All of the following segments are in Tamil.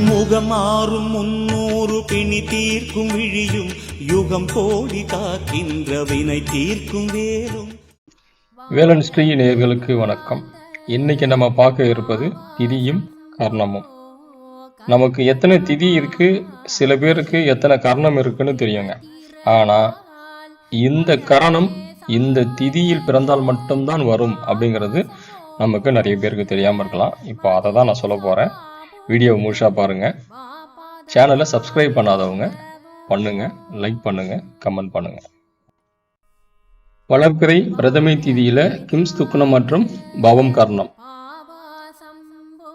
முகமாறும் 300 பிணி தீர்க்கும் விழியும் யுகம் கோடி காக்கின்ற வினை தீர்க்கும் வேலும். வேலன் ஸ்ரீ நேயர்களுக்கு வணக்கம். இன்னைக்கு நம்ம பார்க்க இருப்பது திதியும் கர்ணமும். நமக்கு எத்தனை திதி இருக்கு, சில பேருக்கு எத்தனை கர்ணம் இருக்குன்னு தெரியுங்க. ஆனா இந்த கரணம் இந்த திதியில் பிறந்தால் மட்டும்தான் வரும் அப்படிங்கிறது நமக்கு நிறைய பேருக்கு தெரியாம இருக்கலாம். இப்போ அதை தான் நான் சொல்ல போறேன். வீடியோ முழுசா பாருங்க. சேனலை சப்ஸ்கிரைப் பண்ணாதவங்க பண்ணுங்க, லைக் பண்ணுங்க, கமெண்ட் பண்ணுங்க. வளர்பிறை பிரதமை திதியில கிம்ஸ் துக்னம் மற்றும் பவம் கர்ணம்.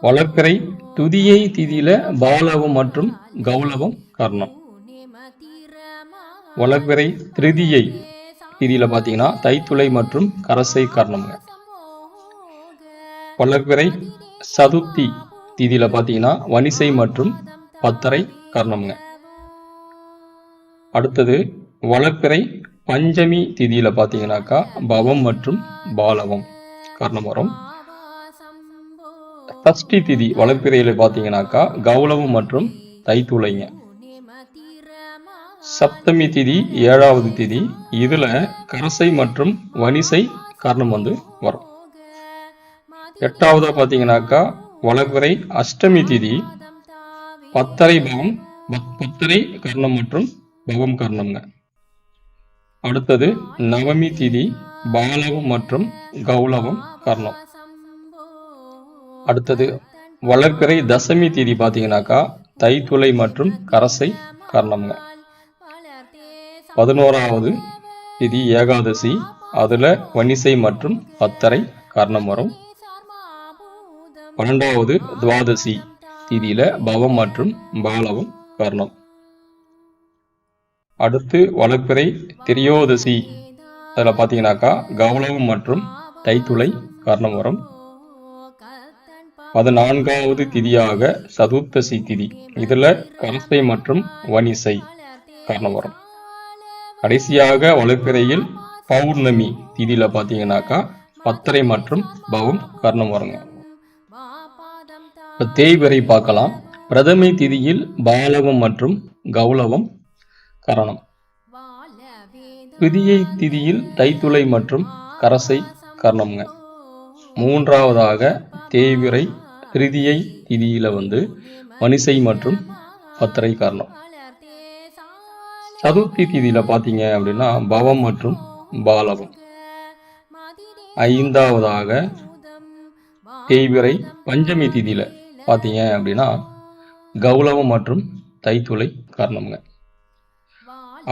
வளர்பிறை துதியை திதியில பாலவம் மற்றும் கௌலவம் கர்ணம். வளர்பிறை திருதியை திதியில பாத்தீங்கன்னா தைத்துளை மற்றும் கரசை கர்ணம்ங்க. வளர்பிறை சதுர்த்தி திதியில பாத்தீங்கன்னா வனிசை மற்றும் பத்தரை கர்ணம்ங்க. அடுத்தது வளர்பிறை பஞ்சமி திதியில பாத்தீங்கன்னாக்கா பவம் மற்றும் பாலவம் கர்ணம் வரும். சஷ்டி திதி வளர்பிறையில பாத்தீங்கன்னாக்கா கௌலவம் மற்றும் தைத்துளைங்க. சப்தமி திதி 7வது திதி, இதுல கரசை மற்றும் வனிசை கர்ணம் வரும். 8வதா பாத்தீங்கன்னாக்கா வளர்பிறை அஷ்டமி திதி பத்தரை பவம், பத்தரை கர்ணம் மற்றும் பவம் கர்ணம்ங்க. அடுத்தது நவமி திதி பாலவம் மற்றும் கௌலவம் கர்ணம். அடுத்தது வளர்பிறை தசமி திதி பாத்தீங்கன்னாக்கா தைத்துளை மற்றும் கரசை கர்ணம்ங்க. 11வது திதி ஏகாதசி, அதுல வனிசை மற்றும் பத்தரை கர்ணம் வரும். 12வது துவாதசி திதியில பவம் மற்றும் பாலவம் கர்ணம். அடுத்து வளர்பிறை திரியோதசி, அதுல பாத்தீங்கன்னாக்கா கௌலவம் மற்றும் தைத்துளை கர்ணம் வரும். 14வது திதியாக சதுர்த்தசி திதி, இதுல கரசை மற்றும் வனிசை கர்ணம் வரும். கடைசியாக வளர்பிறையில் பௌர்ணமி திதியில பாத்தீங்கன்னாக்கா பத்தரை மற்றும் பவம் கர்ணம் வருங்க. தேய்பிறை பார்க்கலாம். பிரதமை திதியில் பாலவம் மற்றும் கௌலவம் கரணம். திதியை திதியில் தைத்துளை மற்றும் கரசை கர்ணம்ங்க. 3வதாக தேய்பிறை திருதியை திதியில வனிசை மற்றும் பத்தரை கர்ணம். சதுர்த்தி திதியில பாத்தீங்க அப்படின்னா பவம் மற்றும் பாலவம். 5வதாக தேய்பிறை பஞ்சமி திதியில பாத்தீங்க அப்படின்னா கௌலவம் மற்றும் தைத்துளை கர்ணம்ங்க.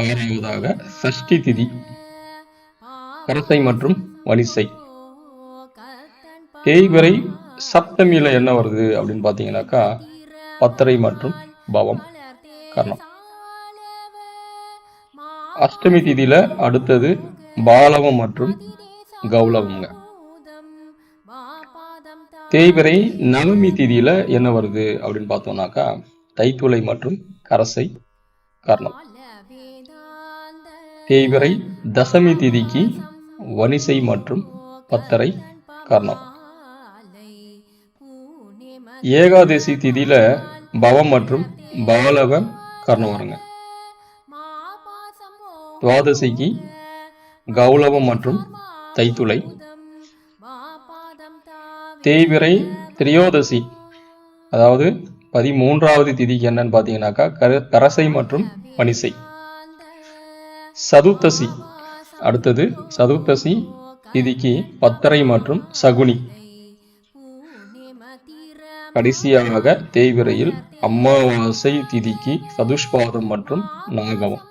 6வதாக சஷ்டி திதி கரசை மற்றும் வனிசை. தேய்பிறை சப்தமியில என்ன வருது அப்படின்னு பாத்தீங்கன்னாக்கா பத்தரை மற்றும் பவம் கர்ணம். அஷ்டமி திதியில அடுத்தது பாலவம் மற்றும் கௌலவம்ங்க. தேய்பிறை நவமி திதியில என்ன வருது அப்படின்னு பார்த்தோம்னாக்கா தைத்துளை மற்றும் கரசை கர்ணம். தேய்பிறை தசமி திதிக்கு வனிசை மற்றும் பத்தரை கர்ணம். ஏகாதசி திதியில பவம் மற்றும் பாலவ கர்ணம் வருங்க. துவாதசிக்கு கௌலவம் மற்றும் தைத்துளை. தேய்பிறை திரியோதசி, அதாவது 13வது திதிக்கு என்னன்னு பாத்தீங்கன்னாக்கா கரசை மற்றும் வனிசை. சதுர்த்தசி, அடுத்தது சதுர்த்தசி திதிக்கு பத்தரை மற்றும் சகுனி. கடைசியாக தேய்பிறையில் அமாவாசை திதிக்கு சதுஷ்பாதம் மற்றும் நாகவம்.